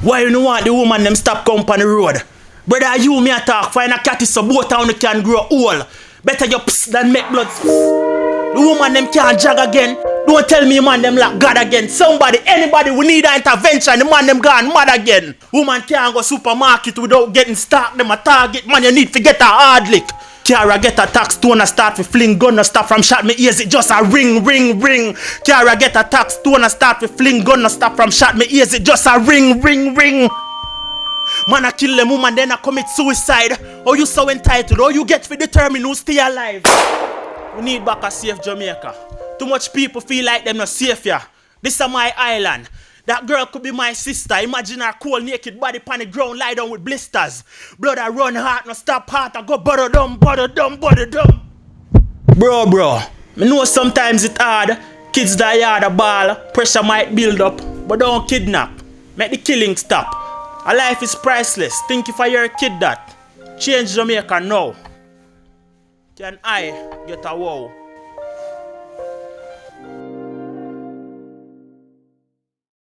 Why you don't want the woman them stop come on the road? Brother, you me a talk, find a catty so both town can grow old. Better you pss than make blood. The woman them can't jog again. Don't tell me man them like God again. Somebody, anybody we need an intervention, the man them gone mad again. Woman can't go supermarket without getting stock. Them a target, man, you need to get a hard lick. Cara get a tax toner start with fling, gun no stop from shot me ears, it just a ring, ring, ring. Cara get a tax toner start with fling, gun no stop from shot me ears, it just a ring, ring, ring. Man a kill them woman then a commit suicide. Oh you so entitled, oh you get to determine who stay alive. We need back a safe Jamaica. Too much people feel like them not safe here. This is my island. That girl could be my sister. Imagine her cold naked body on the ground lie down with blisters. Blood I run heart, no stop heart, I go bother dumb, bother dumb, bother dumb. Bro, me know sometimes it's hard. Kids die hard a ball, pressure might build up, but don't kidnap. Make the killing stop. A life is priceless. Think if I hear a kid that. Change Jamaica now. Can I get a wow?